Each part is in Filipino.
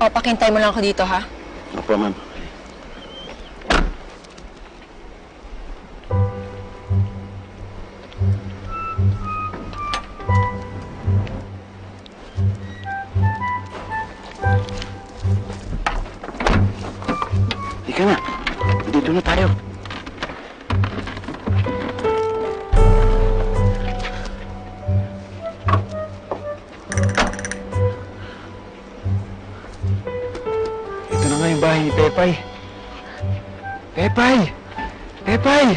ako. Pakintay mo lang ako dito, ha? Opo, ma'am. Ika na. Dito na tayo. Ito na nga yung bahay ni Pepay. Pepay! Pepay!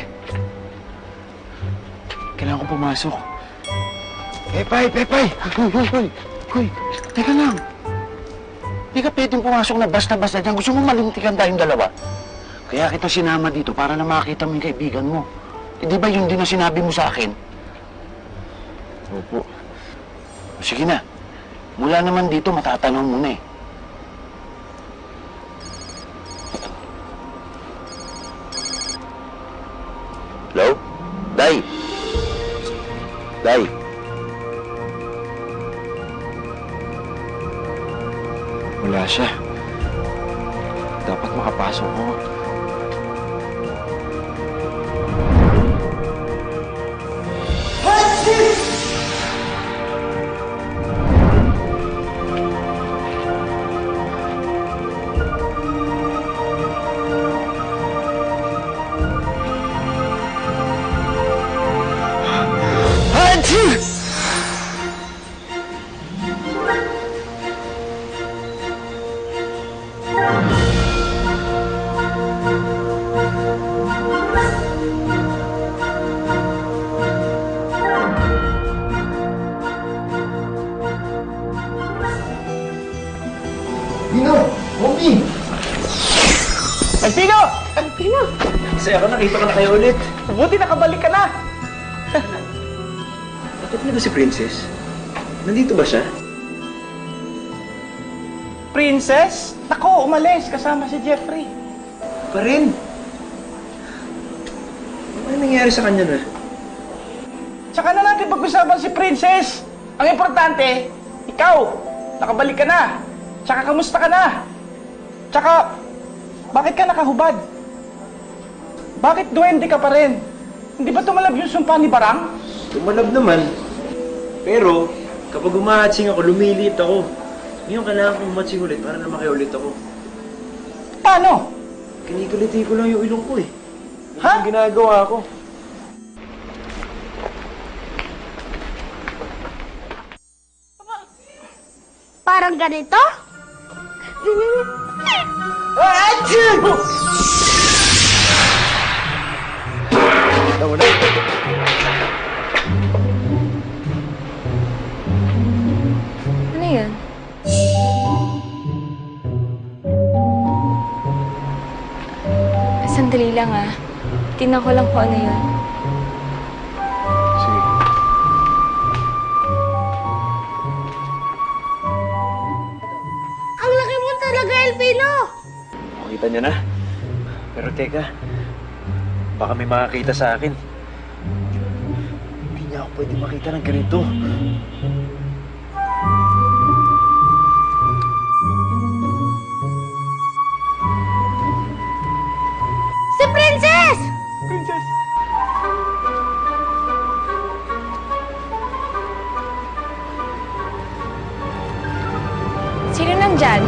Kailangan ko pumasok. Pepay! Pepay! Hoy! Teka lang. Hindi ka pwedeng pumasok na basta-basta dyan. Gusto mo malintikan tayong dalawa. Kaya kita sinama dito para na makita mo yung kaibigan mo. Eh, di ba yun din ang sinabi mo sa akin? Opo. Sige na. Mula naman dito, matatanong mo na eh. Hello? Day! Day! Wala siya. Dapat makapasok ko. Alpino! Alpino! Saya ko, nakita ko na kayo ulit. Buti nakabalik ka na. Bakit na ba si Princess? Nandito ba siya? Princess? Nako, umalis kasama si Jeffrey. Pa rin? Ano nangyari sa kanya na? Tsaka na natin pag-usapan si Princess. Ang importante, ikaw, nakabalik ka na. Tsaka kamusta ka na? Tsaka, bakit ka nakahubad? Bakit duwende ka pa rin? Hindi ba tumalab yung sumpa ni Barang? Tumalab naman. Pero, kapag umahatsing ako, lumiliit ako. Ngayon, kailangan kong umatsing ulit para na makiulit ako. Paano? Kinikuliti ko lang yung ilong ko eh. Ha? Ang ginagawa ko. Parang ganito? Nawala. Ano yan? Sandali lang, ah. Tingnan ko lang kung ano yun. Sige. Ang laki mo talaga, Elpino! Makita niya na. Pero teka, baka may makakita sa akin. Hindi niya ako pwede makita ng ganito. Si Princess! Princess! Sino nandyan?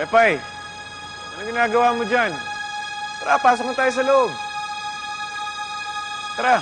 Pepay, anong ginagawa mo dyan? Tara, pasok na tayo sa loob. Tara.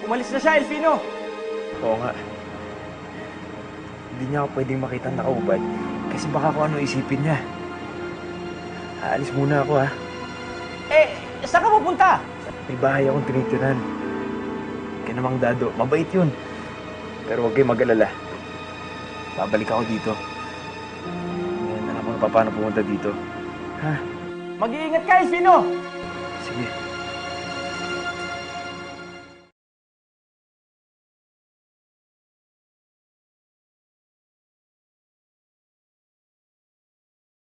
Umalis na siya, Elpino! Oo nga. Hindi niya ako pwedeng makita nakaubad kasi baka kung ano isipin niya. Aalis muna ako, ha? Eh, saan ka pupunta? May bahay akong tinitirahan. Kaya namang Dado, mabait yun. Pero huwag kayong mag-alala. Babalik ako dito. Ngayon, alam mo na paano pumunta dito. Ha? Mag-iingat ka, Espino! Sige.